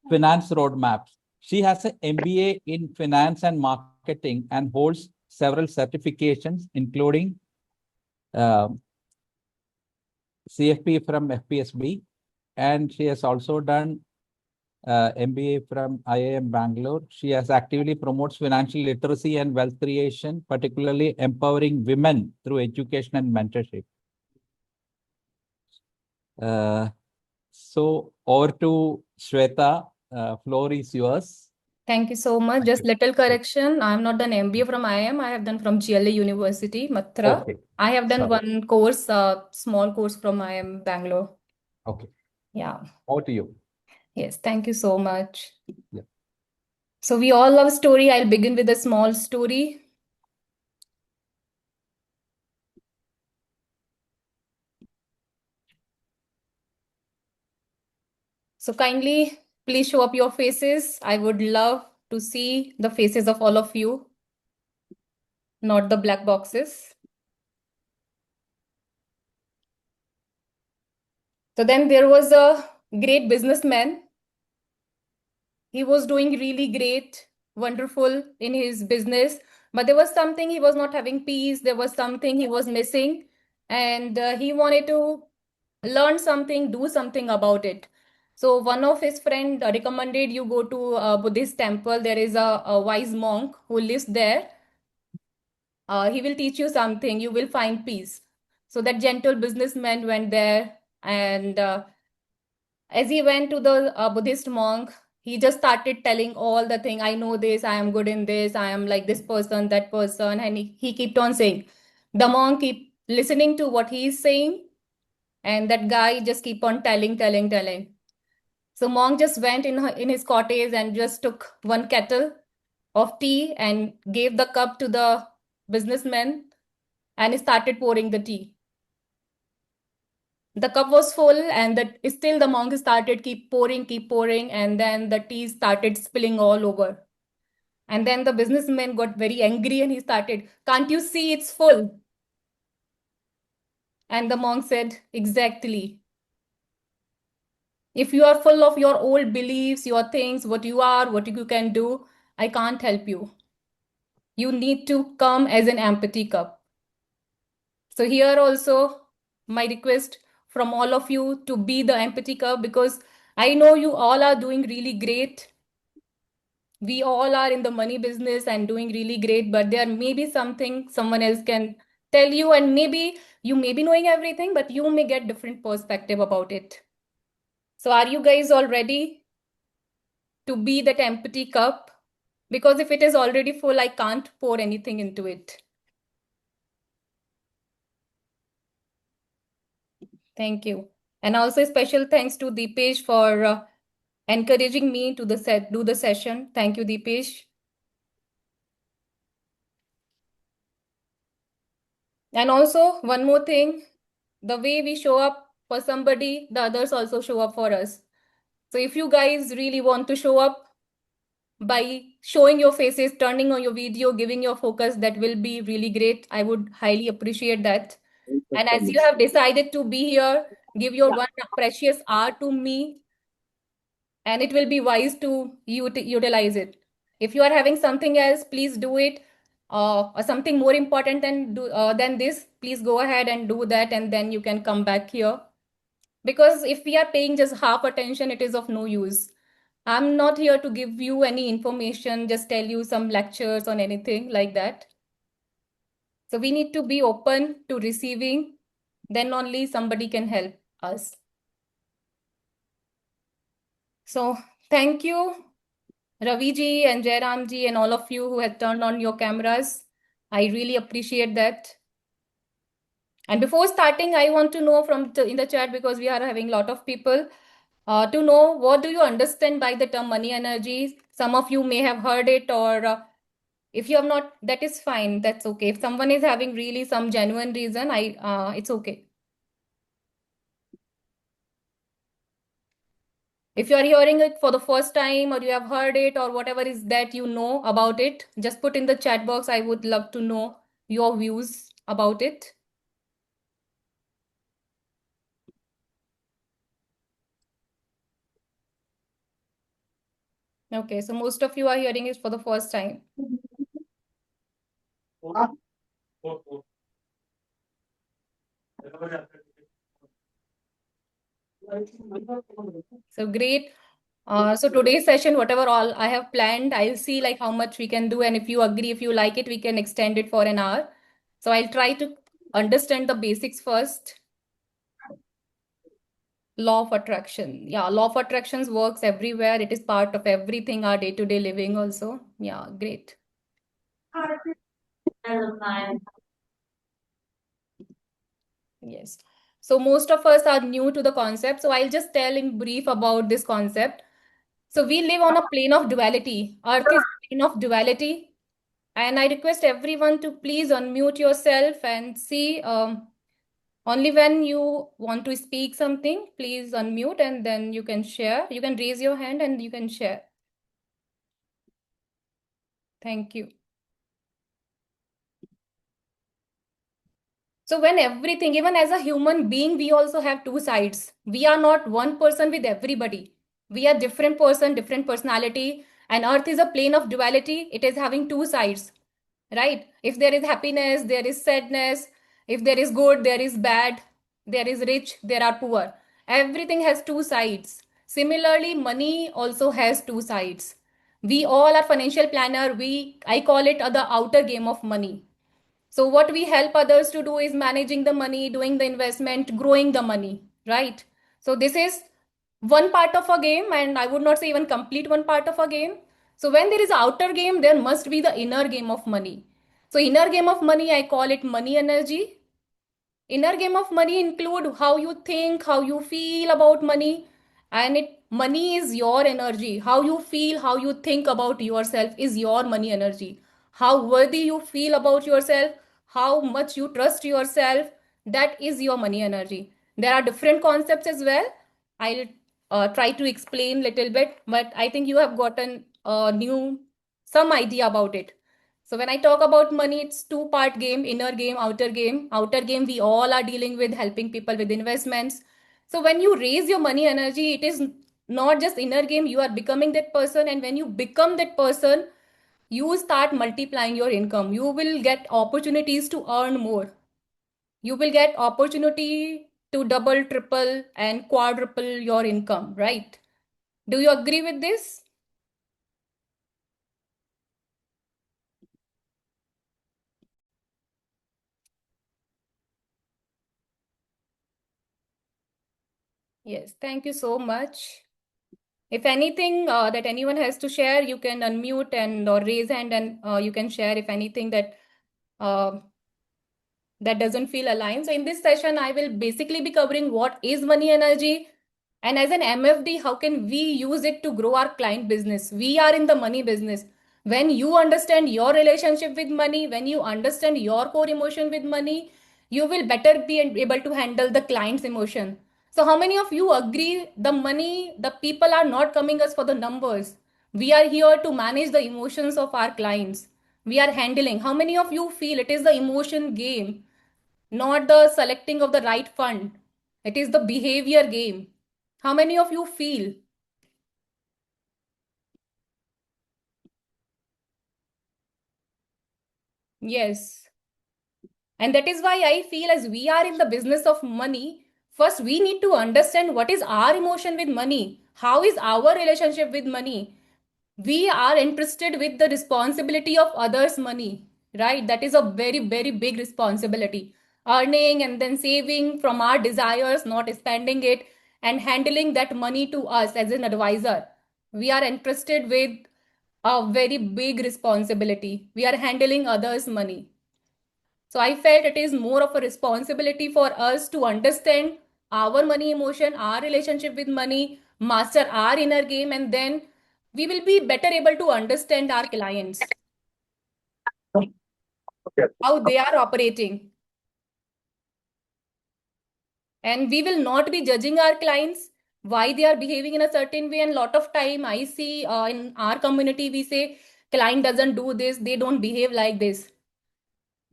finance roadmaps. She has an MBA in finance and marketing and holds several certifications, including CFP from FPSB, and she has also done MBA from IIM Bangalore. She has actively promotes financial literacy and wealth creation, particularly empowering women through education and mentorship. So over to Shweta. Floor is yours. Thank you so much. Just little correction. I have not done MBA from IIM. I have done from GLA University, Mathura. Okay. I have done Sorry. one course, small course from IIM Bangalore. Okay. Yeah. Over to you. Yes. Thank you so much. Yeah. So we all love story. I'll begin with a small story. So kindly, please show up your faces. I would love to see the faces of all of you, not the black boxes. So then there was a great businessman. He was doing really great, wonderful in his business, but there was something he was not having peace. There was something he was missing, and he wanted to learn something, do something about it. So one of his friend recommended you go to a Buddhist temple. There is a wise monk who lives there. He will teach you something. You will find peace. So that gentle businessman went there, and as he went to the Buddhist monk, he just started telling all the thing. I know this, I am good in this, I am like this person, that person. And he kept on saying. The monk keep listening to what he is saying. And that guy just keep on telling. So monk just went in his cottage and just took one kettle of tea and gave the cup to the businessman, and he started pouring the tea. The cup was full, and still the monk started keep pouring, and then the tea started spilling all over. And then the businessman got very angry and he started, "Can't you see it's full?" And the monk said, "Exactly. If you are full of your old beliefs, your things, what you are, what you can do, I can't help you. You need to come as an empty cup." So here also, my request from all of you to be the empathy cup, because I know you all are doing really great. We all are in the money business and doing really great, but there may be something someone else can tell you, and maybe you may be knowing everything, but you may get different perspective about it. So are you guys all ready to be that empty cup? Because if it is already full, I can't pour anything into it. Thank you. And also special thanks to Deepesh for encouraging me to do the session. Thank you, Deepesh. And also one more thing, the way we show up for somebody, the others also show up for us. So if you guys really want to show up by showing your faces, turning on your video, giving your focus, that will be really great. I would highly appreciate that. And as you have decided to be here, give your one precious hour to me, and it will be wise to utilize it. If you are having something else, please do it. Or something more important than this, please go ahead and do that, and then you can come back here. Because if we are paying just half attention, it is of no use. I'm not here to give you any information, just tell you some lectures on anything like that. So we need to be open to receiving, then only somebody can help us. So thank you, Ravi ji and Jairam ji and all of you who have turned on your cameras. I really appreciate that. And before starting, I want to know in the chat, because we are having a lot of people, to know what do you understand by the term money energy. Some of you may have heard it, or if you have not, that is fine. That's okay. If someone is having really some genuine reason, it's okay. If you are hearing it for the first time, or you have heard it, or whatever is that you know about it, just put in the chat box. I would love to know your views about it. Okay, so most of you are hearing it for the first time. So great. So today's session, whatever all I have planned, I'll see like how much we can do, and if you agree, if you like it, we can extend it for an hour. So I'll try to understand the basics first. Law of attraction. Yeah, law of attractions works everywhere. It is part of everything, our day-to-day living also. Yeah, great. Yes. So most of us are new to the concept. So I'll just tell in brief about this concept. So we live on a plane of duality. Earth is a plane of duality. And I request everyone to please unmute yourself and see only when you want to speak something, please unmute and then you can share. You can raise your hand and you can share. Thank you. So when everything, even as a human being, we also have two sides. We are not one person with everybody. We are different person, different personality. And earth is a plane of duality. It is having two sides, right? If there is happiness, there is sadness. If there is good, there is bad. There is rich, there are poor. Everything has two sides. Similarly, money also has two sides. We all are financial planner. I call it the outer game of money. So what we help others to do is managing the money, doing the investment, growing the money, right? So this is one part of a game, and I would not say even complete one part of a game. So when there is outer game, there must be the inner game of money. So inner game of money, I call it money energy. Inner game of money include how you think, how you feel about money, and money is your energy. How you feel, how you think about yourself is your money energy. How worthy you feel about yourself, how much you trust yourself, that is your money energy. There are different concepts as well. I'll try to explain little bit, but I think you have gotten some idea about it. So when I talk about money, it's two-part game, inner game, outer game. Outer game, we all are dealing with helping people with investments. So when you raise your money energy, it is not just inner game, you are becoming that person. And when you become that person, you start multiplying your income. You will get opportunities to earn more. You will get opportunity to double, triple, and quadruple your income, right? Do you agree with this? Yes, thank you so much. If anything that anyone has to share, you can unmute and or raise hand and you can share if anything uh, that doesn't feel aligned. So in this session, I will basically be covering what is money energy, and as an MFD, how can we use it to grow our client business? We are in the money business. When you understand your relationship with money, when you understand your core emotion with money, you will better be able to handle the client's emotion. So how many of you agree the money, the people are not coming us for the numbers? We are here to manage the emotions of our clients. We are handling. How many of you feel it is the emotion game, not the selecting of the right fund? It is the behavior game. How many of you feel? Yes. And that is why I feel as we are in the business of money, first we need to understand what is our emotion with money. How is our relationship with money? We are interested with the responsibility of others' money, right? That is a very, very big responsibility. Earning and then saving from our desires, not spending it, and handling that money to us as an advisor. We are interested with a very big responsibility. We are handling others' money. So I felt it is more of a responsibility for us to understand our money emotion, our relationship with money, master our inner game, and then we will be better able to understand our clients, how they are operating. And we will not be judging our clients why they are behaving in a certain way. And a lot of time I see in our community, we say client doesn't do this, they don't behave like this.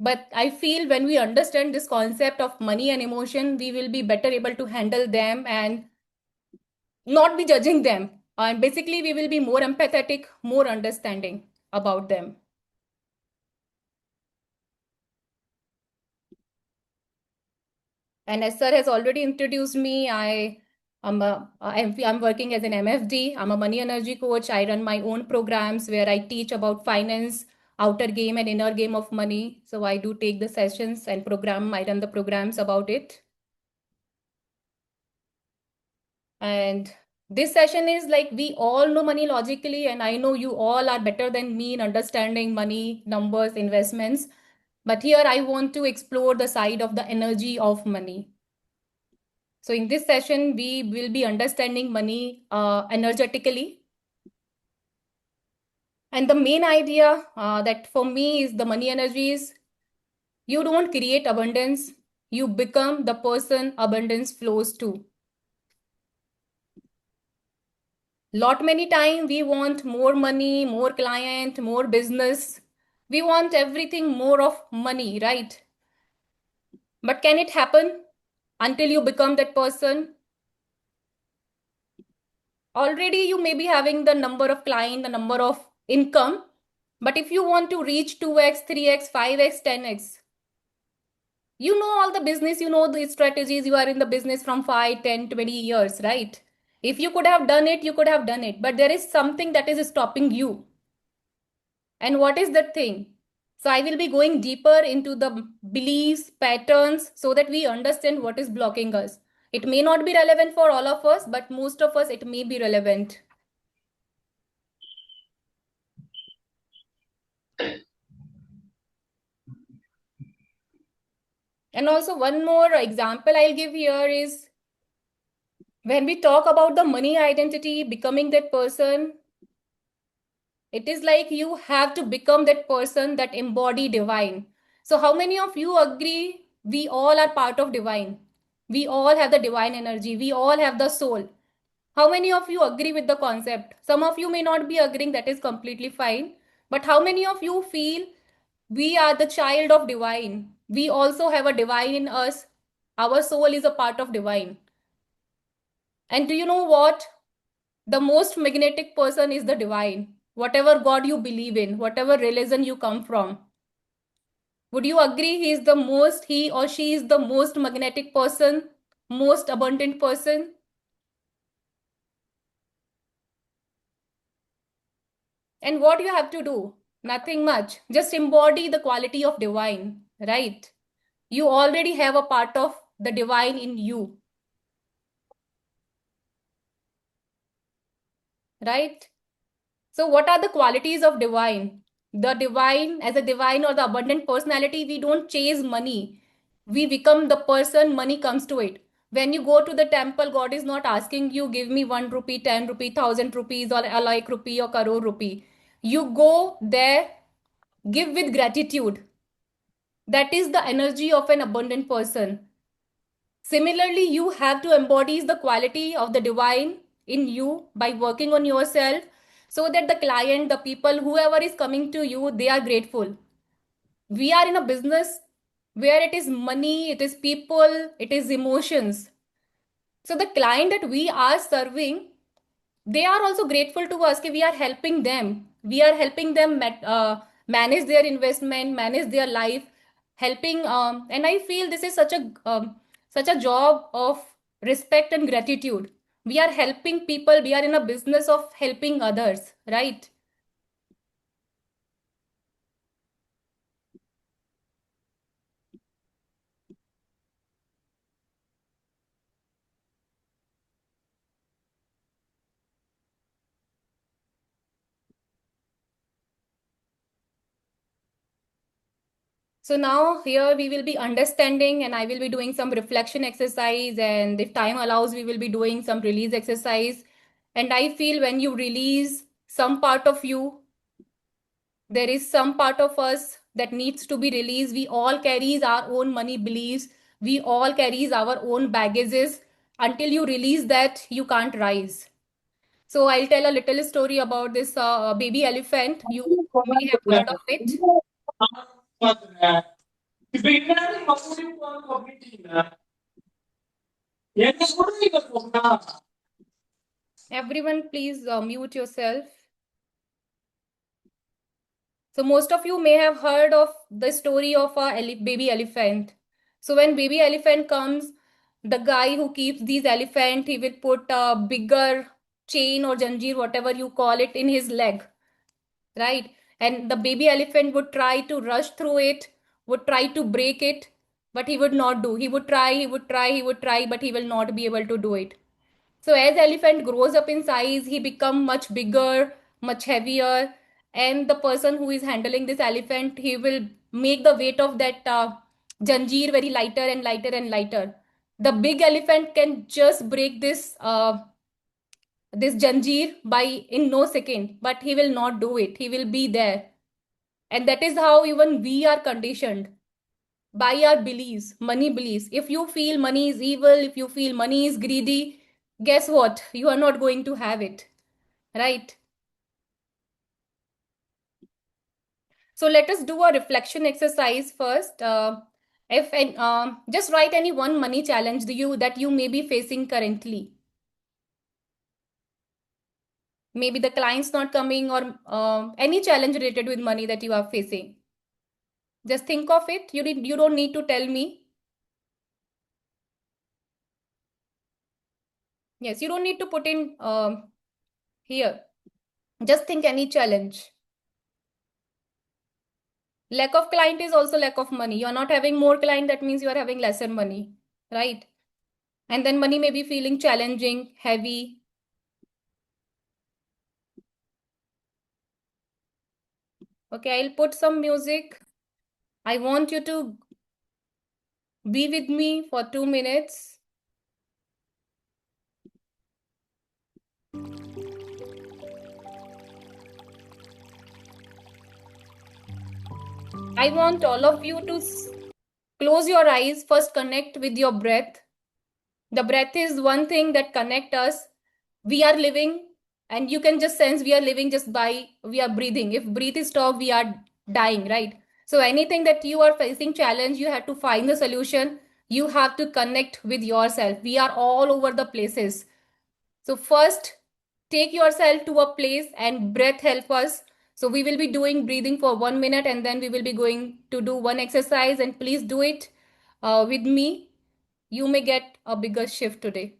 But I feel when we understand this concept of money and emotion, we will be better able to handle them and not be judging them. And basically, we will be more empathetic, more understanding about them. And as sir has already introduced me, I'm working as an MFD. I'm a money energy coach. I run my own programs where I teach about finance, outer game and inner game of money. So I do take the sessions and I run the programs about it. And this session is like, we all know money logically, and I know you all are better than me in understanding money, numbers, investments. But here I want to explore the side of the energy of money. So in this session, we will be understanding money energetically. And the main idea that for me is the money energy is, you don't create abundance, you become the person abundance flows to. Lot many time we want more money, more client, more business. We want everything more of money, right? But can it happen until you become that person? Already you may be having the number of client, the number of income, but if you want to reach 2x, 3x, 5x, 10x, you know all the business, you know the strategies, you are in the business from 5, 10, 20 years, right? If you could have done it, you could have done it, but there is something that is stopping you. And what is that thing? So I will be going deeper into the beliefs, patterns, so that we understand what is blocking us. It may not be relevant for all of us, but most of us, it may be relevant. And also one more example I'll give here is, when we talk about the money identity, becoming that person, it is like you have to become that person that embody divine. So how many of you agree we all are part of divine? We all have the divine energy. We all have the soul. How many of you agree with the concept? Some of you may not be agreeing, that is completely fine. But how many of you feel we are the child of divine? We also have a divine in us. Our soul is a part of divine. And do you know what? The most magnetic person is the divine. Whatever God you believe in, whatever religion you come from. Would you agree he or she is the most magnetic person, most abundant person? And what you have to do? Nothing much. Just embody the quality of divine, right? You already have a part of the divine in you, right? So what are the qualities of divine? The divine, as a divine or the abundant personality, we don't chase money. We become the person, money comes to it. When you go to the temple, God is not asking you, give me 1 rupee, 10 rupee, 1,000 rupees, or a like rupee or crore rupee. You go there, give with gratitude. That is the energy of an abundant person. Similarly, you have to embody the quality of the divine in you by working on yourself, so that the client, the people, whoever is coming to you, they are grateful. We are in a business where it is money, it is people, it is emotions. So the client that we are serving, they are also grateful to us that we are helping them. We are helping them manage their investment, manage their life, helping. And I feel this is such a job of respect and gratitude. We are helping people. We are in a business of helping others, right? So now here we will be understanding, and I will be doing some reflection exercise, and if time allows, we will be doing some release exercise. And I feel when you release some part of you, there is some part of us that needs to be released. We all carries our own money beliefs. We all carries our own baggages. Until you release that, you can't rise. So I'll tell a little story about this baby elephant. You may have heard of it. இப்ப என்னடா மறுபடியும் அப்படின்னா என்ன சொல்றீங்க சொன்னா Everyone, please mute yourself. So most of you may have heard of the story of a baby elephant. So when baby elephant comes, the guy who keeps these elephant, he will put a bigger chain or janjeer, whatever you call it, in his leg, right? And the baby elephant would try to rush through it, would try to break it, but he would not do. He would try, but he will not be able to do it. So as elephant grows up in size, he become much bigger, much heavier, and the person who is handling this elephant, he will make the weight of that janjeer very lighter and lighter and lighter. The big elephant can just break this janjeer by in no second, but he will not do it. He will be there, and that is how even we are conditioned by our beliefs, money beliefs. If you feel money is evil, if you feel money is greedy, guess what? You are not going to have it, right? So let us do a reflection exercise first. Just write any one money challenge that you may be facing currently. Maybe the client's not coming, or any challenge related with money that you are facing. Just think of it. You don't need to tell me. Yes, you don't need to put in here. Just think any challenge. Lack of client is also lack of money. You are not having more client, that means you are having lesser money, right? And then money may be feeling challenging, heavy. Okay, I'll put some music. I want you to be with me for 2 minutes. I want all of you to close your eyes, first connect with your breath. The breath is one thing that connects us. We are living, and you can just sense we are living just by we are breathing. If breathe is stopped, we are dying, right? So anything that you are facing challenge, you have to find the solution. You have to connect with yourself. We are all over the places. So first, take yourself to a place, and breath help us. So we will be doing breathing for 1 minute, and then we will be going to do one exercise, and please do it with me. You may get a bigger shift today.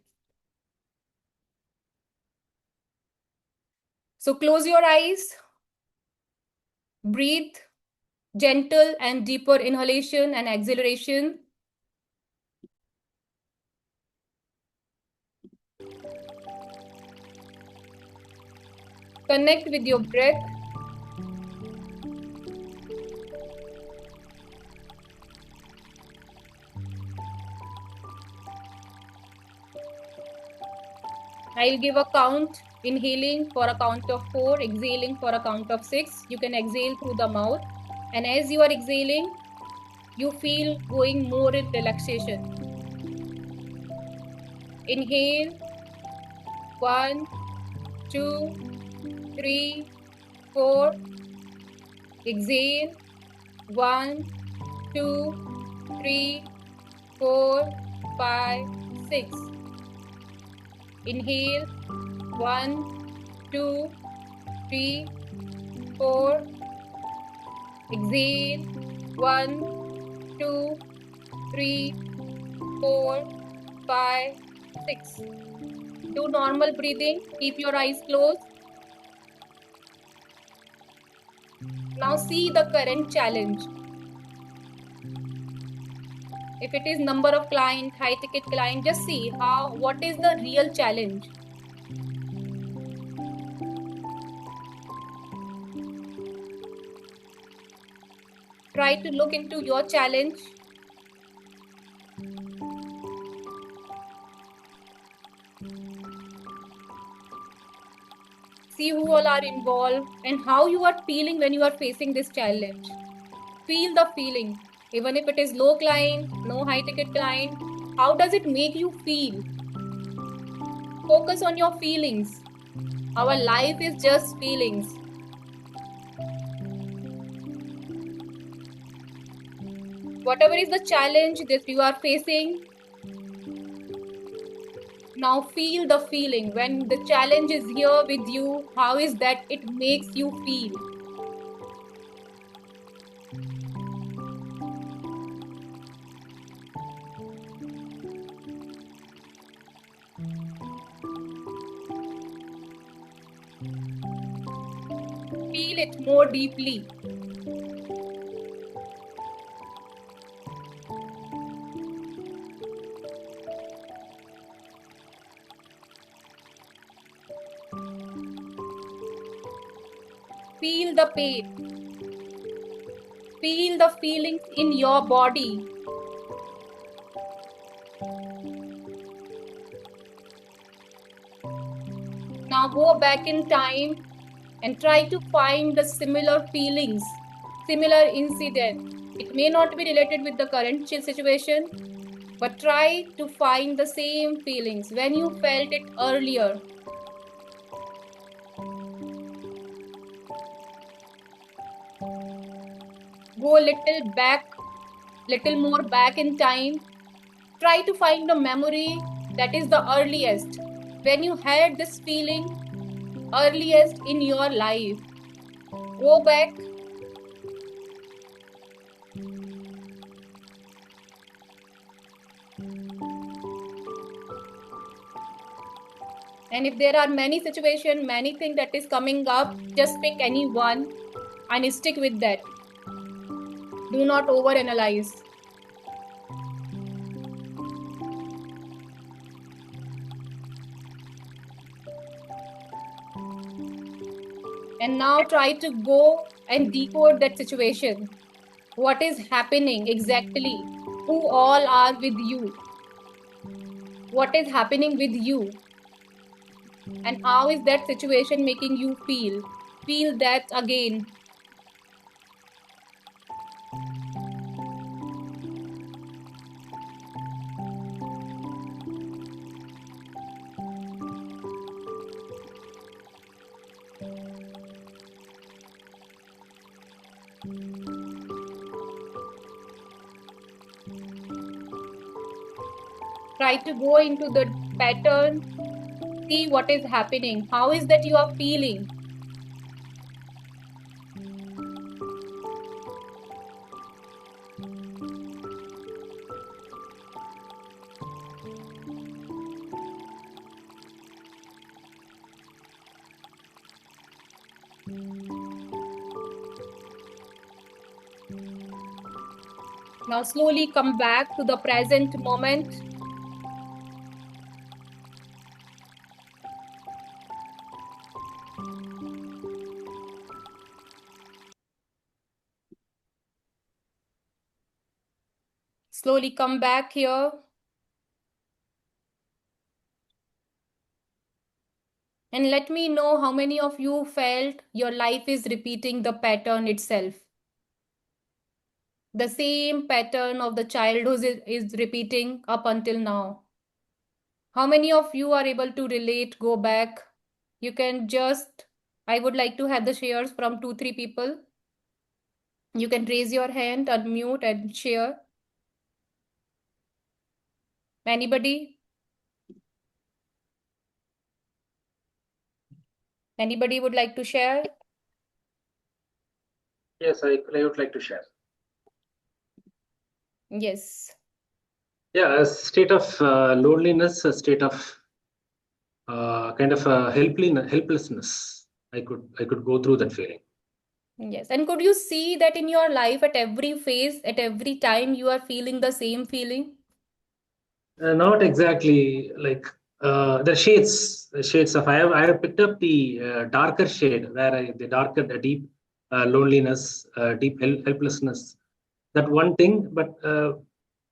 So close your eyes, breathe, gentle and deeper inhalation and exhalation. Connect with your breath. I'll give a count. Inhaling for a count of 4, exhaling for a count of 6. You can exhale through the mouth. And as you are exhaling, you feel going more in relaxation. Inhale. 1, 2, 3, 4. Exhale. 1, 2, 3, 4, 5, 6. Inhale. 1, 2, 3, 4. Exhale. 1, 2, 3, 4, 5, 6. Do normal breathing. Keep your eyes closed. Now see the current challenge. If it is number of client, high ticket client, just see what is the real challenge. Try to look into your challenge. See who all are involved and how you are feeling when you are facing this challenge. Feel the feeling. Even if it is low client, no high ticket client, how does it make you feel? Focus on your feelings. Our life is just feelings. Whatever is the challenge that you are facing, Now feel the feeling when the challenge is here with you. How is that it makes you feel? Feel it more deeply. Feel the pain. Feel the feelings in your body. Now go back in time and try to find the similar feelings, similar incident. It may not be related with the current situation, but try to find the same feelings when you felt it earlier. Go little more back in time. Try to find the memory that is the earliest, when you had this feeling earliest in your life. Go back. And if there are many situations, many things that is coming up, just pick any one and stick with that. Do not overanalyze. And now try to go and decode that situation. What is happening exactly? Who all are with you? What is happening with you? And how is that situation making you feel? Feel that again. Try to go into the pattern, see what is happening. How is that you are feeling? Now slowly come back to the present moment. Slowly come back here. And let me know how many of you felt your life is repeating the pattern itself. The same pattern of the childhood is repeating up until now. How many of you are able to relate, go back? You can just, I would like to have the shares from 2-3 people. You can raise your hand, unmute and share. Anybody? Anybody would like to share? Yes, I would like to share. Yes. Yeah, a state of loneliness, a state of kind of helplessness. I could go through that feeling. Yes. And could you see that in your life at every phase, at every time you are feeling the same feeling? Not exactly like the shades of. I have picked up the darker shade where the deep loneliness, deep helplessness. That one thing, but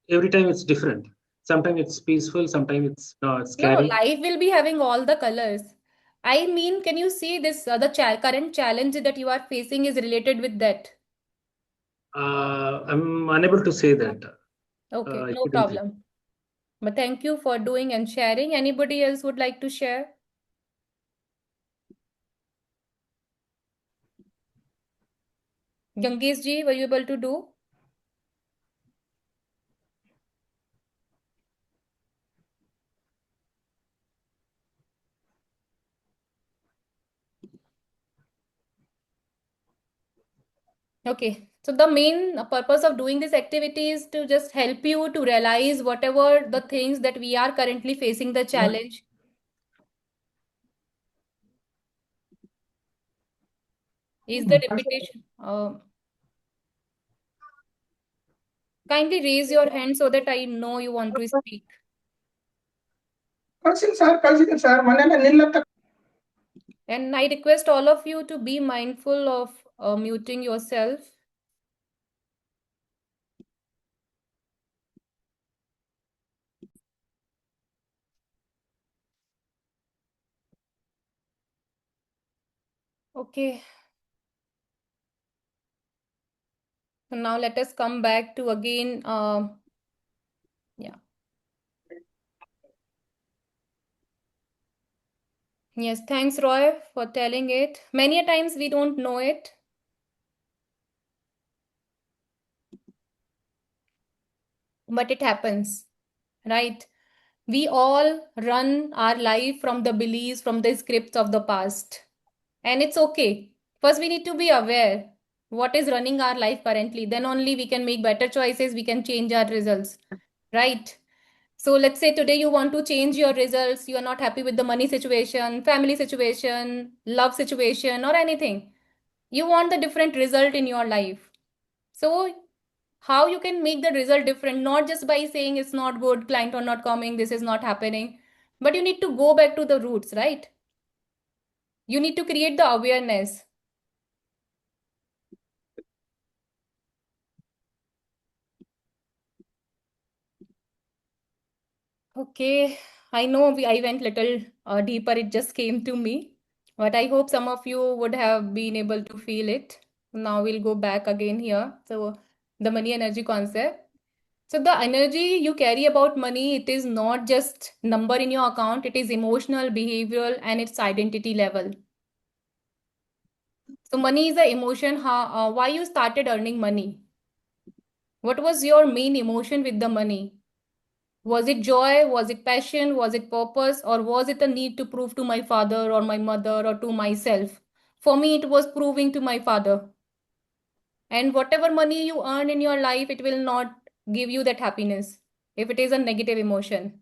every time it's different. Sometimes it's peaceful, sometimes it's No, scary. life will be having all the colors. I mean, can you see this, the current challenge that you are facing is related with that? I'm unable to say that. Okay, I no couldn't say. problem. But thank you for doing and sharing. Anybody else would like to share? Gangesh ji, were you able to do? Okay. So the main purpose of doing this activity is to just help you to realize whatever the things that we are currently facing the challenge. Is the repetition. Kindly raise your hand so that I know you want to speak. ಕಳ್ಸಿದ್ದೀನಿ sir ಮನೇಲೆ ನಿಲ್ಲತ್ತ And I request all of you to be mindful of muting yourself. Okay. So now let us come back to again. Yeah. Yes, thanks, Roy, for telling it. Many a times we don't know it. But it happens, right? We all run our life from the beliefs, from the scripts of the past. And it's okay. First, we need to be aware what is running our life currently. Then only we can make better choices. We can change our results, right? So let's say today you want to change your results. You are not happy with the money situation, family situation, love situation, or anything. You want the different result in your life. So how you can make the result different, not just by saying it's not good, client are not coming, this is not happening, but you need to go back to the roots, right? You need to create the awareness. Okay, I know I went little deeper, it just came to me, but I hope some of you would have been able to feel it. Now we'll go back again here. So the money energy concept. So the energy you carry about money, it is not just number in your account, it is emotional, behavioral, and its identity level. So money is a emotion. Why you started earning money? What was your main emotion with the money? Was it joy? Was it passion? Was it purpose? Or was it a need to prove to my father or my mother or to myself? For me, it was proving to my father. And whatever money you earn in your life, it will not give you that happiness if it is a negative emotion.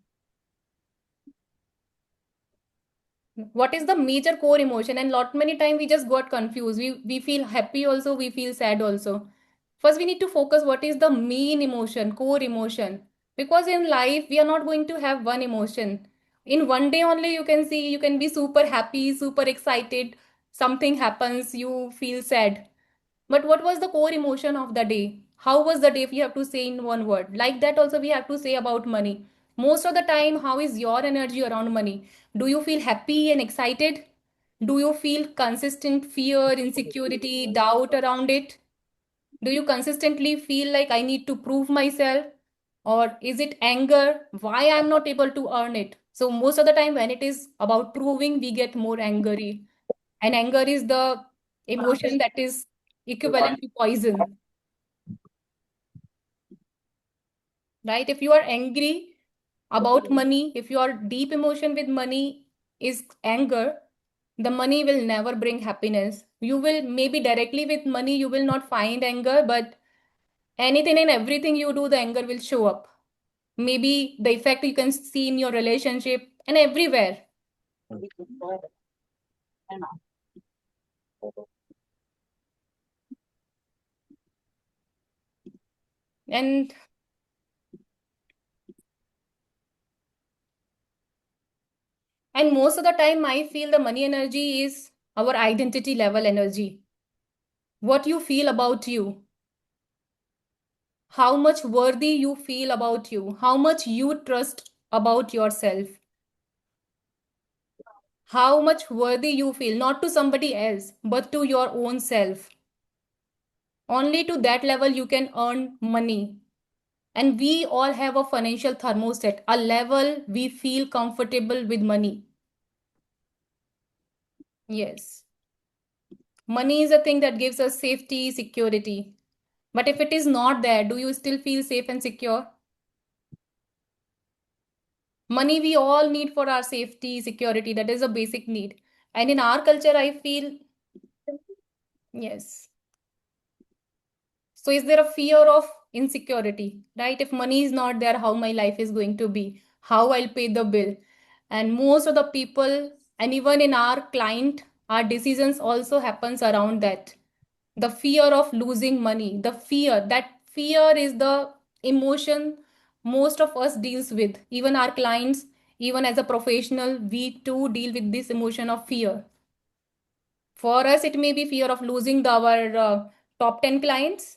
What is the major core emotion? And lot many time we just got confused. We feel happy also, we feel sad also. First, we need to focus what is the main emotion, core emotion. Because in life, we are not going to have one emotion. In one day only, you can see, you can be super happy, super excited. Something happens, you feel sad. But what was the core emotion of the day? How was the day if you have to say in one word? Like that, also, we have to say about money. Most of the time, how is your energy around money? Do you feel happy and excited? Do you feel consistent fear, insecurity, doubt around it? Do you consistently feel like I need to prove myself? Or is it anger? Why I'm not able to earn it? So most of the time when it is about proving, we get more angry. And anger is the emotion that is equivalent to poison, right? If you are angry about money, if your deep emotion with money is anger, the money will never bring happiness. You will maybe directly with money, you will not find anger, but anything and everything you do, the anger will show up. Maybe the effect you can see in your relationship and everywhere. And and most of the time, I feel the money energy is our identity level energy. What you feel about you, how much worthy you feel about you, how much you trust about yourself, how much worthy you feel, not to somebody else, but to your own self. Only to that level you can earn money. And we all have a financial thermostat, a level we feel comfortable with money. Yes. Money is a thing that gives us safety, security. But if it is not there, do you still feel safe and secure? Money we all need for our safety, security. That is a basic need. And in our culture, I feel, yes. So is there a fear of insecurity, right? If money is not there, how my life is going to be, how I'll pay the bill. And most of the people, and even in our client, our decisions also happens around that. The fear of losing money, that fear is the emotion most of us deals with. Even our clients, even as a professional, we too deal with this emotion of fear. For us, it may be fear of losing our top 10 clients.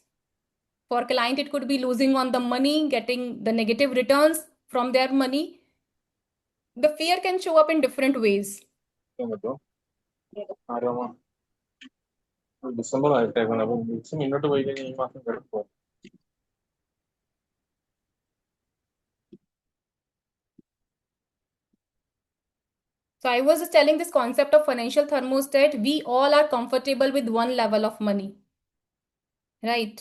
For client, it could be losing on the money, getting the negative returns from their money. The fear can show up in different ways. December ആയിട്ടേക്കണം അപ്പൊ mix മുന്നോട്ട് പോയി കഴിഞ്ഞാൽ ഈ മാസം കിടക്കും. So I was just telling this concept of financial thermostat. We all are comfortable with one level of money, right?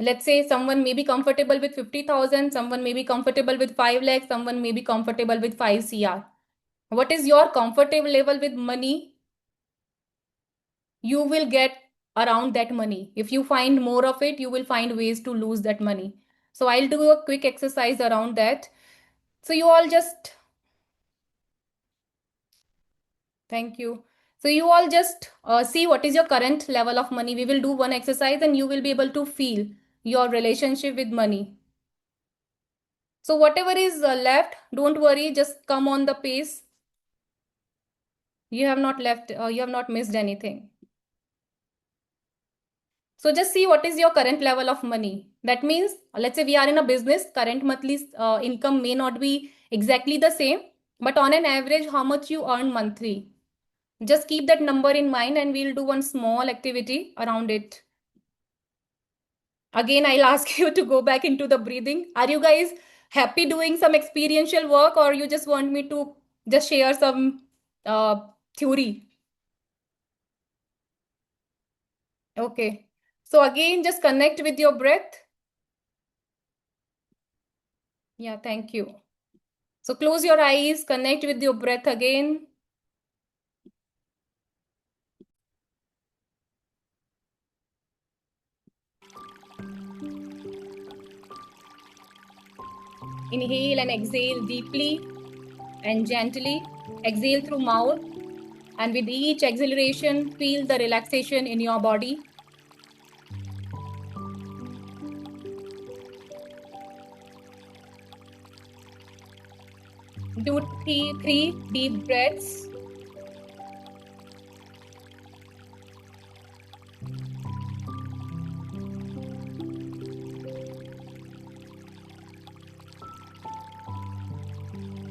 Let's say someone may be comfortable with 50,000, someone may be comfortable with 5 lakhs, someone may be comfortable with 5 CR. What is your comfortable level with money? You will get around that money. If you find more of it, you will find ways to lose that money. So I'll do a quick exercise around that. So you all just, thank you. So you all just see what is your current level of money. We will do one exercise and you will be able to feel your relationship with money. So whatever is left, don't worry, just come on the pace. You have not left, you have not missed anything. So just see what is your current level of money. That means, let's say we are in a business, current monthly income may not be exactly the same, but on an average, how much you earn monthly. Just keep that number in mind and we'll do one small activity around it. Again, I'll ask you to go back into the breathing. Are you guys happy doing some experiential work, or you just want me to just share some theory? Okay. So again, just connect with your breath. Yeah, thank you. So close your eyes, connect with your breath again. Inhale and exhale deeply and gently. Exhale through mouth. And with each exhalation, feel the relaxation in your body. Do three deep breaths.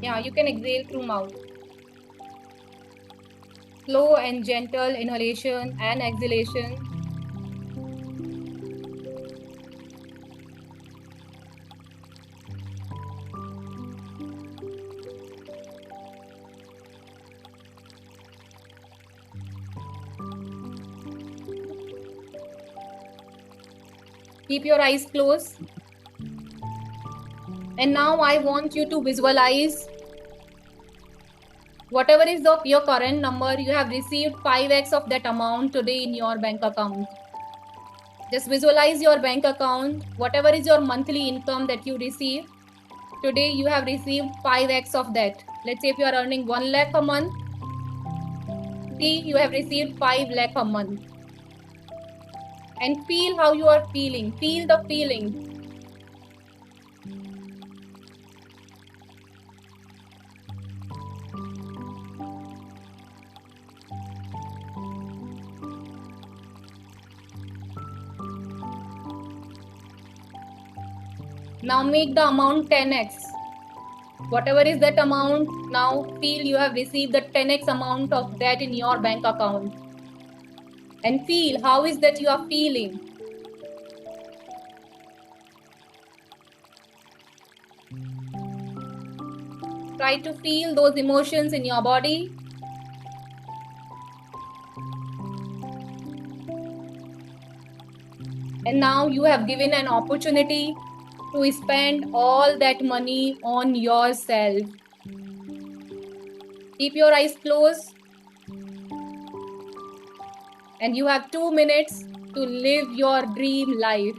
Yeah, you can exhale through mouth. Slow and gentle inhalation and exhalation. Keep your eyes closed. And now I want you to visualize whatever is of your current number, you have received 5x of that amount today in your bank account. Just visualize your bank account, whatever is your monthly income that you receive. Today you have received 5x of that. Let's say if you are earning 1 lakh a month, today you have received 5 lakh a month. And feel how you are feeling. Feel the feeling. Now make the amount 10x. Whatever is that amount, now feel you have received the 10x amount of that in your bank account. And feel how is that you are feeling. Try to feel those emotions in your body. And now you have given an opportunity to spend all that money on yourself. Keep your eyes closed. And you have 2 minutes to live your dream life.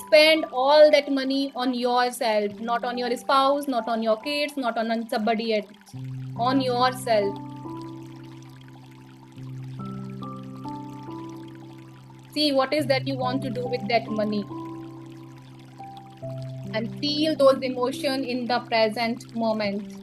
Spend all that money on yourself, not on your spouse, not on your kids, not on somebody else, on yourself. See what is that you want to do with that money. And feel those emotions in the present moment.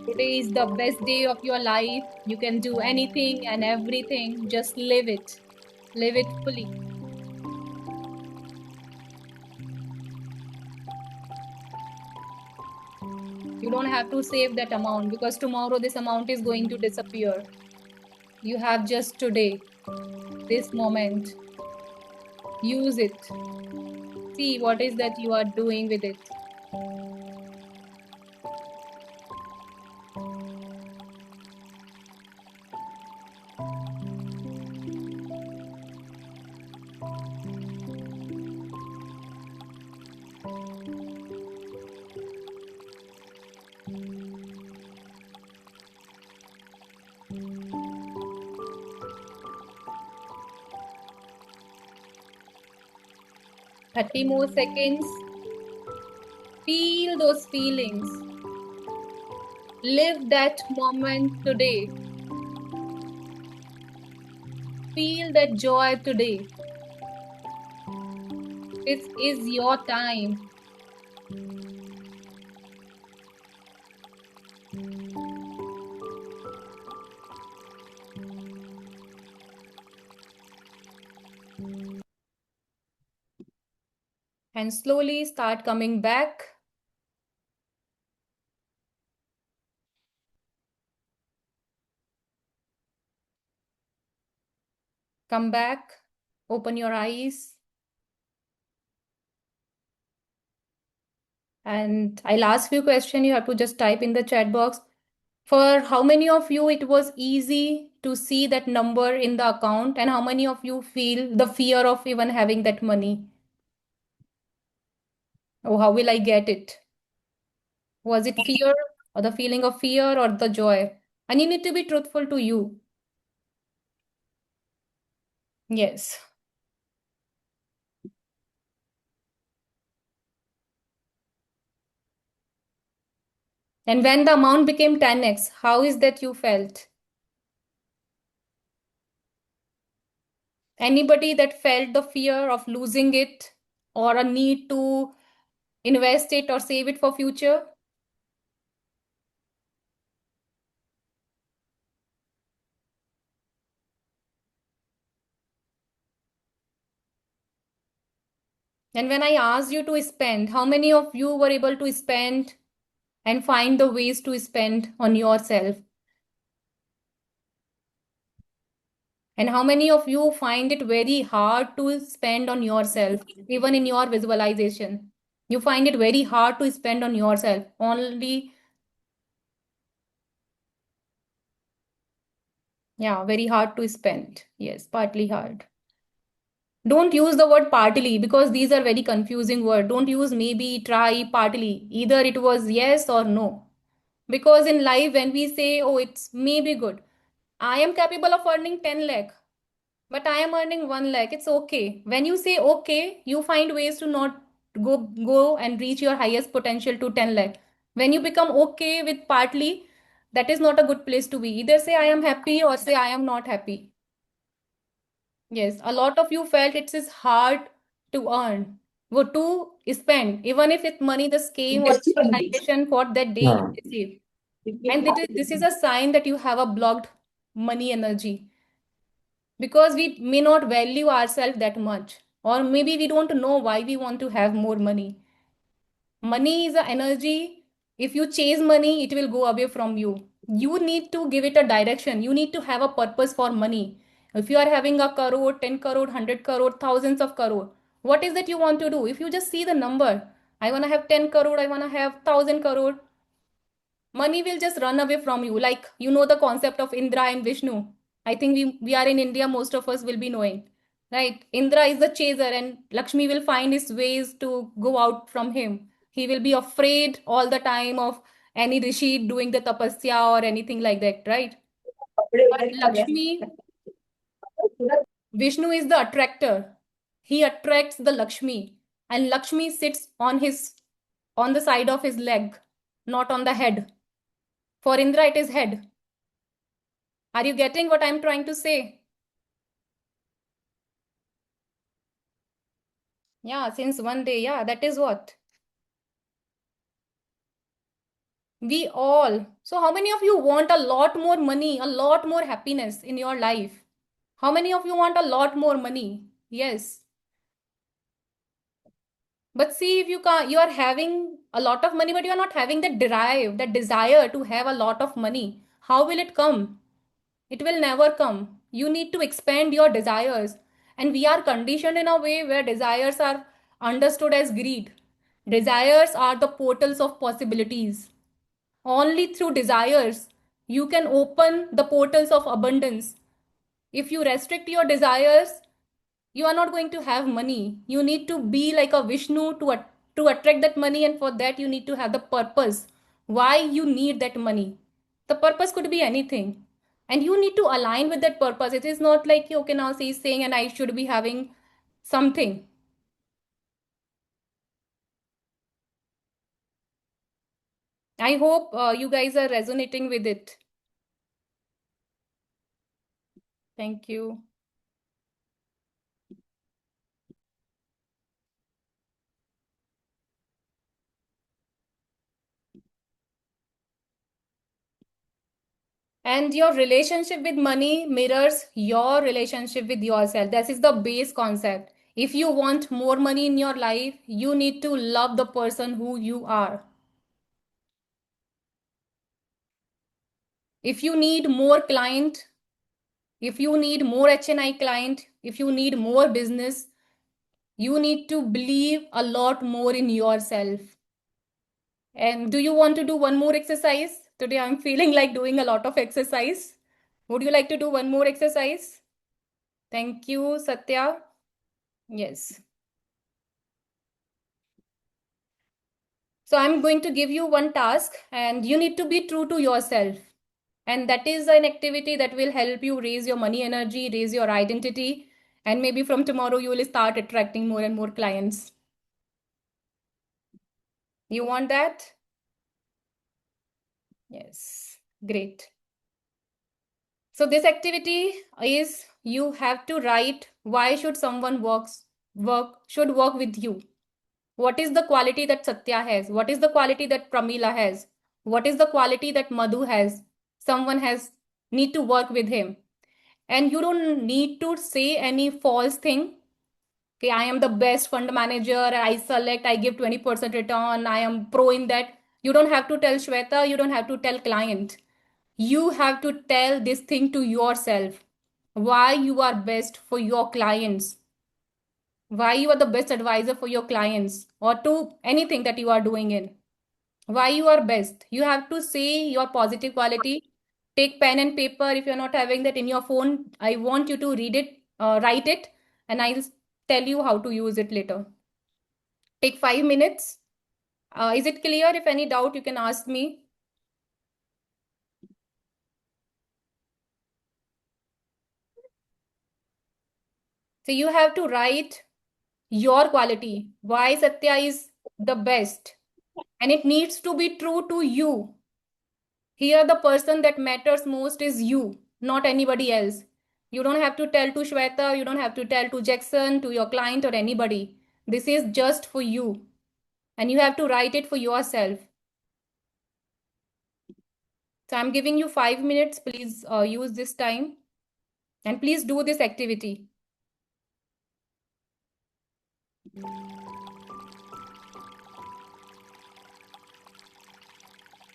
Today is the best day of your life. You can do anything and everything. Just live it. Live it fully. You don't have to save that amount because tomorrow this amount is going to disappear. You have just today, this moment. Use it. See what is that you are doing with it. Thirty more seconds. Feel those feelings. Live that moment today. Feel that joy today. This is your time. And slowly start coming back. Come back. Open your eyes. And I'll ask you a question. You have to just type in the chat box. For how many of you it was easy to see that number in the account, and how many of you feel the fear of even having that money? Oh, how will I get it? Was it fear or the feeling of fear or the joy? And you need to be truthful to you. Yes. And when the amount became 10x, how is that you felt? Anybody that felt the fear of losing it or a need to invest it or save it for future? And when I asked you to spend, how many of you were able to spend and find the ways to spend on yourself? And how many of you find it very hard to spend on yourself, even in your visualization? You find it very hard to spend on yourself. Only, yeah, very hard to spend. Yes, partly hard. Don't use the word partly because these are very confusing words. Don't use maybe, try, partly. Either it was yes or no. Because in life, when we say, oh, it's maybe good, I am capable of earning 10 lakh, but I am earning 1 lakh. It's okay. When you say okay, you find ways to not go and reach your highest potential to 10 lakh. When you become okay with partly, that is not a good place to be. Either say I am happy or say I am not happy. Yes, a lot of you felt it is hard to earn, to spend, even if it money just came or realization for that day you receive. And this is a sign that you have a blocked money energy. because we may not value ourselves that much, or maybe we don't know why we want to have more money. Money is an energy. If you chase money, it will go away from you. You need to give it a direction. You need to have a purpose for money. If you are having a crore, 10 crore, 100 crore, thousands of crore, what is that you want to do? If you just see the number, I want to have 10 crore, I want to have 1,000 crore, money will just run away from you. Like, you know, the concept of Indra and Vishnu. I think we are in India, most of us will be knowing, right? Indra is the chaser, and Lakshmi will find his ways to go out from him. He will be afraid all the time of any rishi doing the tapasya or anything like that, right? But Lakshmi, Vishnu is the attractor. He attracts the Lakshmi, and Lakshmi sits on the side of his leg, not on the head. For Indra, it is head. Are you getting what I'm trying to say? Yeah, since one day, yeah, that is what. We all. So how many of you want a lot more money, a lot more happiness in your life? How many of you want a lot more money? Yes. But see, if you are having a lot of money, but you are not having that drive, that desire to have a lot of money. How will it come? It will never come. You need to expand your desires. And we are conditioned in a way where desires are understood as greed. Desires are the portals of possibilities. Only through desires you can open the portals of abundance. If you restrict your desires, you are not going to have money. You need to be like a Vishnu to attract that money, and for that you need to have the purpose why you need that money. The purpose could be anything, and you need to align with that purpose. It is not like, okay, now she's saying and I should be having something. I hope you guys are resonating with it. Thank you. And your relationship with money mirrors your relationship with yourself. This is the base concept. If you want more money in your life, you need to love the person who you are. If you need more client, if you need more HNI client, if you need more business, you need to believe a lot more in yourself. And do you want to do one more exercise? Today I'm feeling like doing a lot of exercise. Would you like to do one more exercise? Thank you, Satya. Yes. So I'm going to give you one task, and you need to be true to yourself. And that is an activity that will help you raise your money energy, raise your identity. And maybe from tomorrow, you will start attracting more and more clients. You want that? Yes, great. So this activity is, you have to write why should someone work with you. What is the quality that Satya has? What is the quality that Pramila has? What is the quality that Madhu has? Someone has need to work with him. And you don't need to say any false thing. Okay, I am the best fund manager. I select, I give 20% return. I am pro in that. You don't have to tell Shweta. You don't have to tell client. You have to tell this thing to yourself. Why you are best for your clients. Why you are the best advisor for your clients, or to anything that you are doing in. Why you are best. You have to say your positive quality. Take pen and paper. If you're not having that in your phone, I want you to read it, write it, and I'll tell you how to use it later. Take 5 minutes. Is it clear? If any doubt, you can ask me. So you have to write your quality. Why Satya is the best. And it needs to be true to you. Here, the person that matters most is you, not anybody else. You don't have to tell to Shweta, you don't have to tell to Jackson, to your client or anybody. This is just for you. And you have to write it for yourself. So I'm giving you 5 minutes. Please use this time. And please do this activity.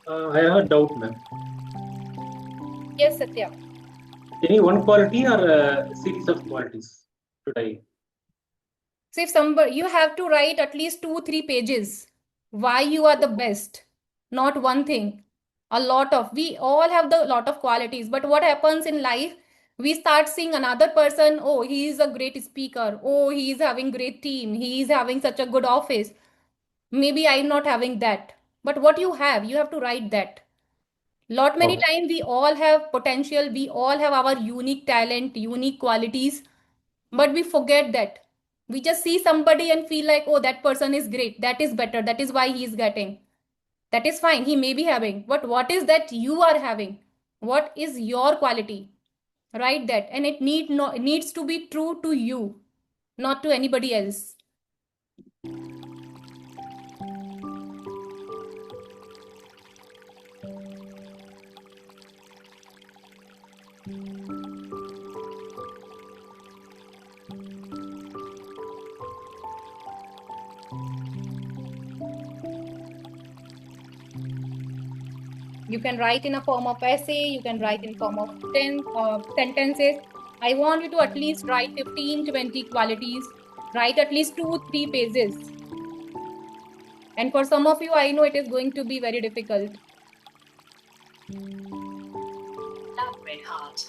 I have a doubt, ma'am. Yes, Satya. Any one quality or a series of qualities should I? So if somebody, you have to write at least 2-3 pages why you are the best, not one thing. We all have the lot of qualities, but what happens in life, we start seeing another person, oh, he is a great speaker, oh, he is having great team, he is having such a good office. Maybe I'm not having that. But what you have to write that. Lot many Okay. times we all have potential, we all have our unique talent, unique qualities, but we forget that. We just see somebody and feel like, oh, that person is great, that is better, that is why he is getting. That is fine, he may be having, but what is that you are having? What is your quality? Write that, and it needs to be true to you, not to anybody else. You can write in a form of essay, you can write in form of sentences. I want you to at least write 15-20 qualities, write at least 2-3 pages. And for some of you, I know it is going to be very difficult. Love Red Heart.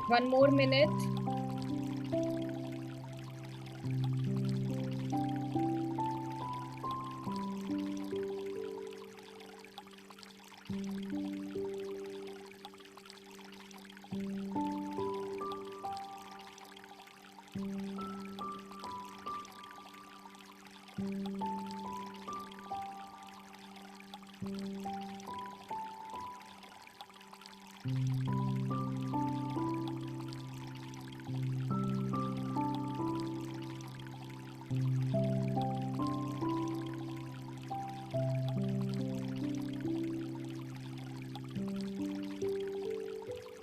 One more minute.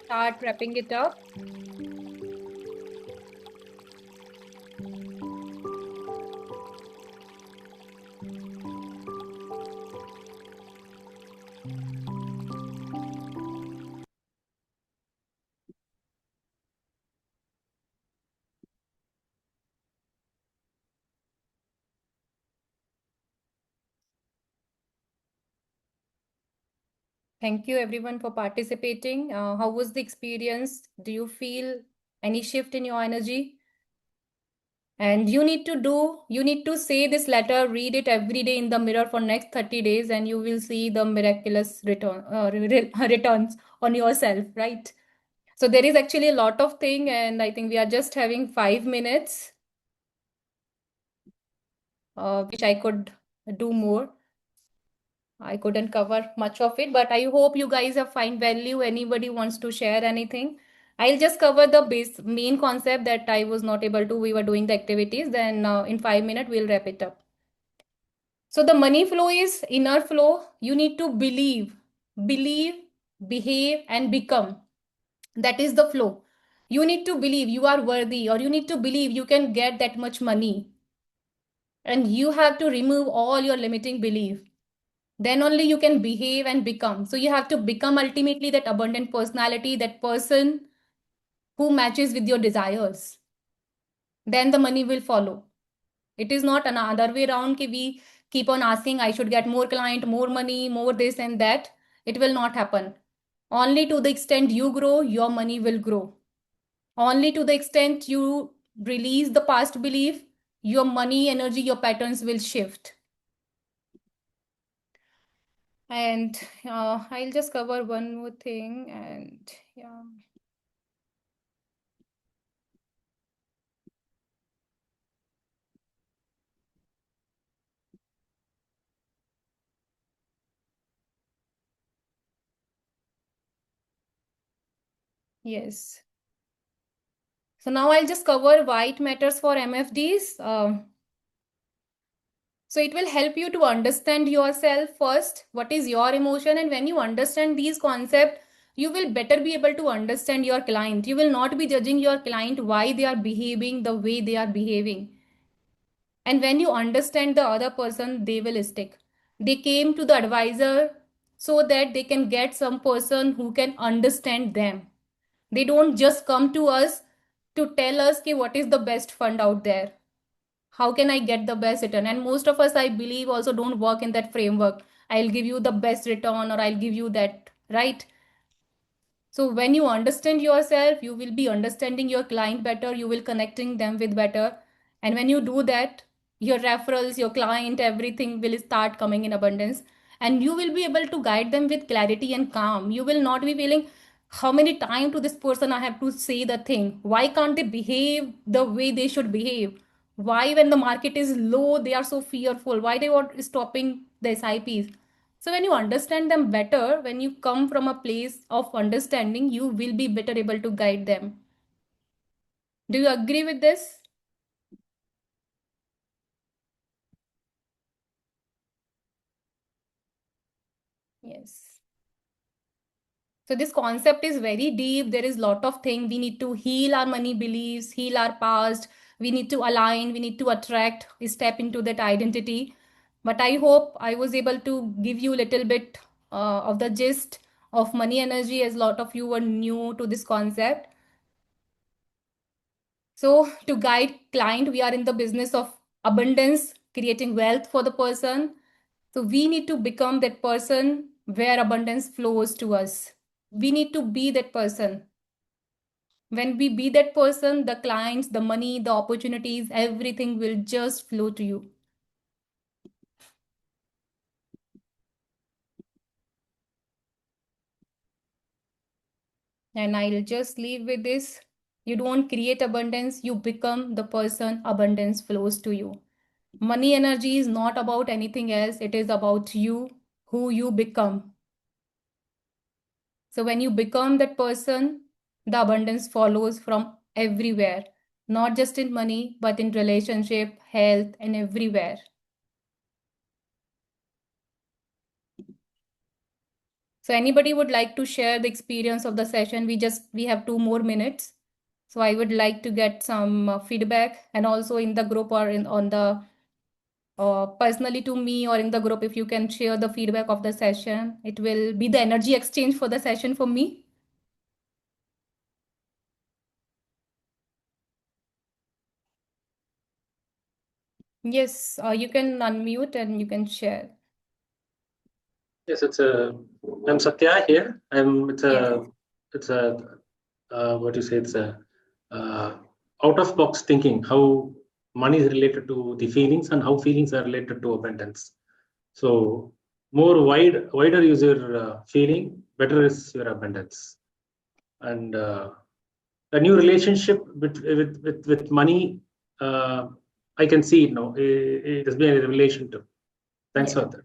Start wrapping it up. Thank you everyone for participating. How was the experience? Do you feel any shift in your energy? And you need to say this letter, read it every day in the mirror for next 30 days, and you will see the miraculous returns on yourself, right? So there is actually a lot of thing, and I think we are just having 5 minutes, which I could do more. I couldn't cover much of it, but I hope you guys have find value. Anybody wants to share anything? I'll just cover the main concept that I was not able to. We were doing the activities. Then in 5 minutes, we'll wrap it up. So the money flow is inner flow. You need to believe, behave, and become. That is the flow. You need to believe you are worthy, or you need to believe you can get that much money. And you have to remove all your limiting belief. Then only you can behave and become. So you have to become ultimately that abundant personality, that person who matches with your desires. Then the money will follow. It is not another way around कि we keep on asking, I should get more client, more money, more this and that. It will not happen. Only to the extent you grow, your money will grow. Only to the extent you release the past belief, your money, energy, your patterns will shift. And I'll just cover one more thing, and yeah. Yes. So now I'll just cover why it matters for MFDs. So it will help you to understand yourself first, what is your emotion, and when you understand these concepts, you will better be able to understand your client. You will not be judging your client why they are behaving the way they are behaving. And when you understand the other person, they will stick. They came to the advisor so that they can get some person who can understand them. They don't just come to us to tell us ki what is the best fund out there. How can I get the best return? And most of us, I believe, also don't work in that framework. I'll give you the best return, or I'll give you that, right? So when you understand yourself, you will be understanding your client better. You will connecting them with better. And when you do that, your referrals, your client, everything will start coming in abundance. And you will be able to guide them with clarity and calm. You will not be feeling, how many times to this person I have to say the thing? Why can't they behave the way they should behave? Why, when the market is low, they are so fearful? Why they are stopping the SIPs? So when you understand them better, when you come from a place of understanding, you will be better able to guide them. Do you agree with this? Yes. So this concept is very deep. There is a lot of things. We need to heal our money beliefs, heal our past. We need to align, we need to attract, step into that identity. But I hope I was able to give you a little bit of the gist of money energy, as a lot of you were new to this concept. So to guide client, we are in the business of abundance, creating wealth for the person. So we need to become that person where abundance flows to us. We need to be that person. When we be that person, the clients, the money, the opportunities, everything will just flow to you. And I'll just leave with this. You don't create abundance, you become the person abundance flows to you. Money energy is not about anything else. It is about you, who you become. So when you become that person, the abundance follows from everywhere, not just in money, but in relationship, health, and everywhere. So anybody would like to share the experience of the session? We have 2 more minutes. So I would like to get some feedback, and also in the group or on the personally to me or in the group, if you can share the feedback of the session, it will be the energy exchange for the session for me. Yes, you can unmute and you can share. Yes, I'm Satya here. Yes. What you say, it's a out of box thinking, how money is related to the feelings and how feelings are related to abundance. So wider is your feeling, better is your abundance. And a new relationship with money, I can see it now. It has been a relation to. Thanks Yes. for that.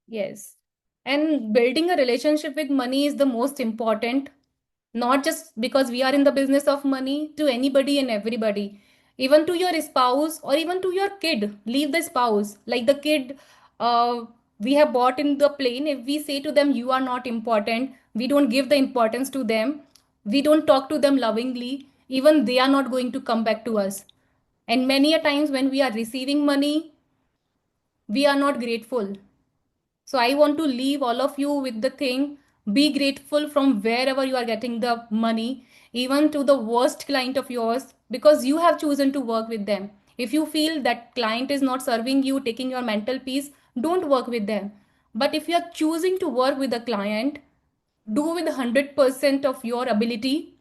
Yes. And building a relationship with money is the most important, not just because we are in the business of money, to anybody and everybody, even to your spouse or even to your kid. Leave the spouse, like the kid we have bought in the plane. If we say to them, you are not important, we don't give the importance to them, we don't talk to them lovingly, even they are not going to come back to us. And many a times when we are receiving money, we are not grateful. So I want to leave all of you with the thing, be grateful from wherever you are getting the money, even to the worst client of yours, because you have chosen to work with them. If you feel that client is not serving you, taking your mental peace, don't work with them. But if you are choosing to work with a client, do with 100% of your ability.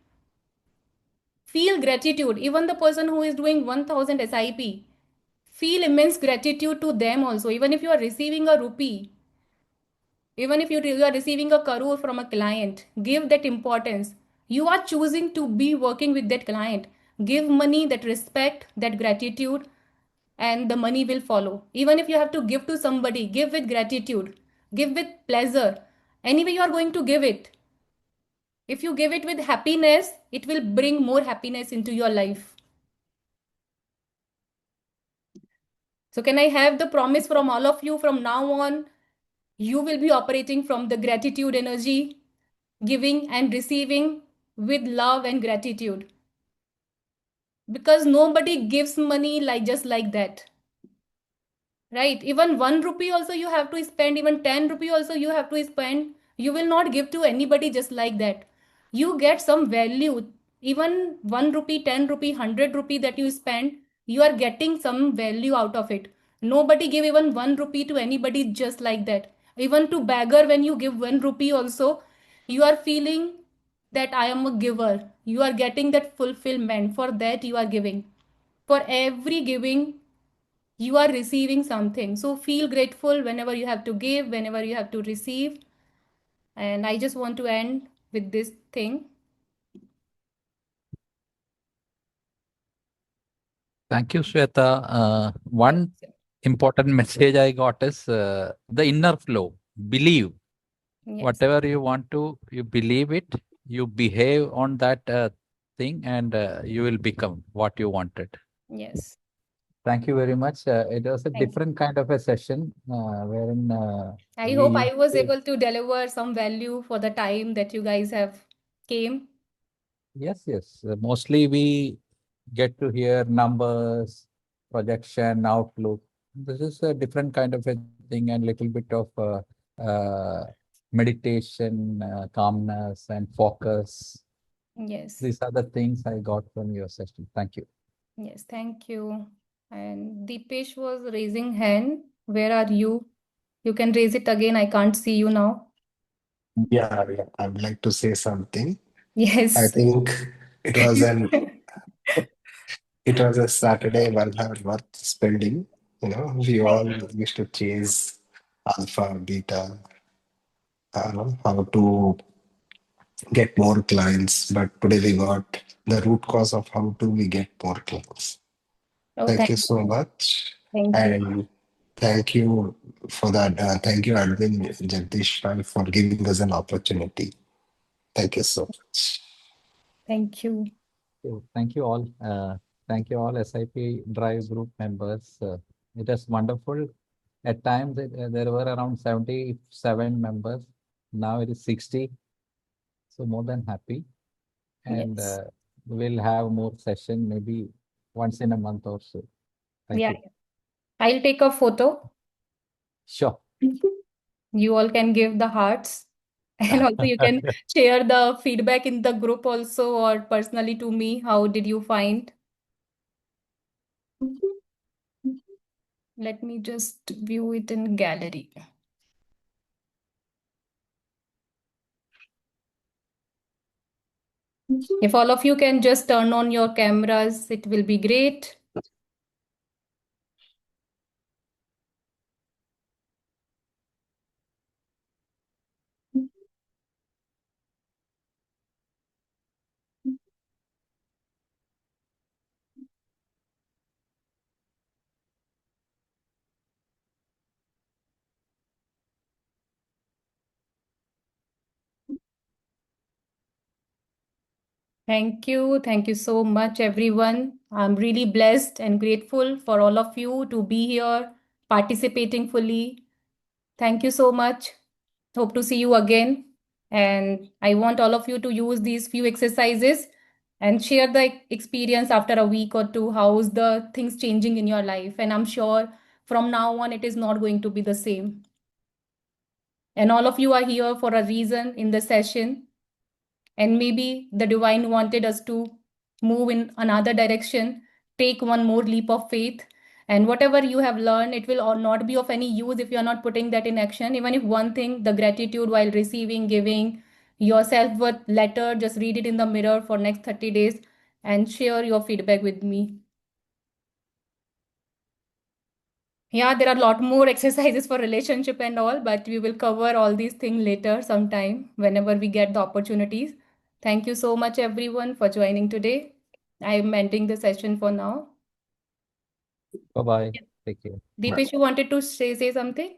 Feel gratitude. Even the person who is doing 1000 SIP, feel immense gratitude to them also. Even if you are receiving a rupee, even if you are receiving a crore from a client, give that importance. You are choosing to be working with that client. Give money, that respect, that gratitude, and the money will follow. Even if you have to give to somebody, give with gratitude, give with pleasure. Anyway, you are going to give it. If you give it with happiness, it will bring more happiness into your life. So, can I have the promise from all of you from now on? You will be operating from the gratitude energy, giving and receiving with love and gratitude, because nobody gives money like just like that, right? Even 1 rupee also you have to spend, even 10 rupee also you have to spend. You will not give to anybody just like that. You get some value. Even 1 rupee, 10 rupee, 100 rupee that you spend, you are getting some value out of it. Nobody give even 1 rupee to anybody just like that. Even to beggar, when you give 1 rupee also, you are feeling that I am a giver. You are getting that fulfillment. For that you are giving. For every giving, you are receiving something. So feel grateful whenever you have to give, whenever you have to receive. And I just want to end with this thing. Thank you, Shweta. One important message I got is the inner flow. Believe. Yes. Whatever you want to, you believe it, you behave on that thing, and you will become what you wanted. Yes. Thank you very much. It was a Thank you. different kind of a session wherein I hope we I was able to deliver some value for the time that you guys have came. yes. Mostly we get to hear numbers, projection, outlook. This is a different kind of a thing, and little bit of meditation, calmness, and focus. Yes. These are the things I got from your session. Thank you. Yes. Thank you. And Deepesh was raising hand. Where are you? You can raise it again. I can't see you now. Yeah, I would like to say something. I Yes. think it was an it was a Saturday 1 hour worth spending. We all used to chase alpha, beta, how to get more clients, but today we got the root cause of how do we get more clients. Oh, Thank thank you you. so much. Thank you. And thank you for that. Thank you, Admin Jagdish Rai, for giving us an opportunity. Thank you so much. Thank you. Thank you all. Thank you all SIP Drive group members. It was wonderful. At times there were around 77 members. Now it is 60. So more than happy. And Yes. we'll have more session maybe once in a month or so. Thank Yeah. you. I'll take a photo. Sure. You all can give the hearts. And also you can share the feedback in the group also or personally to me. How did you find? Let me just view it in gallery. If all of you can just turn on your cameras, it will be great. Thank you. Thank you so much, everyone. I'm really blessed and grateful for all of you to be here participating fully. Thank you so much. Hope to see you again. And I want all of you to use these few exercises and share the experience after a week or two. How's the things changing in your life? And I'm sure from now on, it is not going to be the same. And all of you are here for a reason in the session. And maybe the divine wanted us to move in another direction, take one more leap of faith. And whatever you have learned, it will or not be of any use if you are not putting that in action. Even if one thing, the gratitude while receiving, giving your self-worth letter, just read it in the mirror for next 30 days and share your feedback with me. Yeah, there are a lot more exercises for relationship and all, but we will cover all these things later sometime whenever we get the opportunities. Thank you so much, everyone, for joining today. I am ending the session for now. Bye-bye. Take care. Deepesh, you wanted to say something?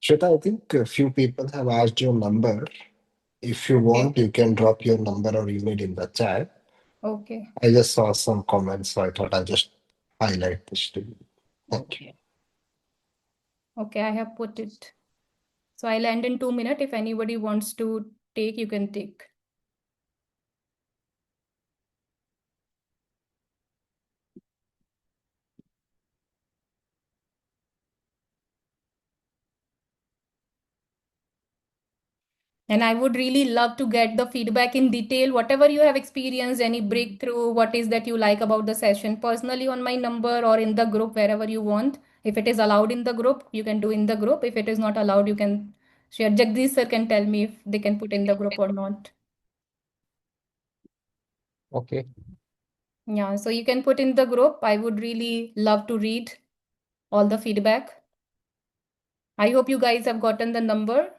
Shweta, I think a few people have asked your number. If you want, you can drop your number or email in the chat. Okay. I just saw some comments, so I thought I'll just highlight this to you. Thank you. Okay, I have put it. So I'll end in 2 minutes. If anybody wants to take, you can take. And I would really love to get the feedback in detail, whatever you have experienced, any breakthrough, what is that you like about the session, personally on my number or in the group, wherever you want. If it is allowed in the group, you can do in the group. If it is not allowed, you can share. Jagdish sir can tell me if they can put in the group or not. Okay. Yeah, so you can put in the group. I would really love to read all the feedback. I hope you guys have gotten the number.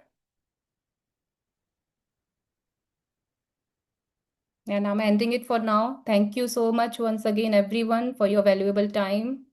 And I'm ending it for now. Thank you so much once again, everyone, for your valuable time.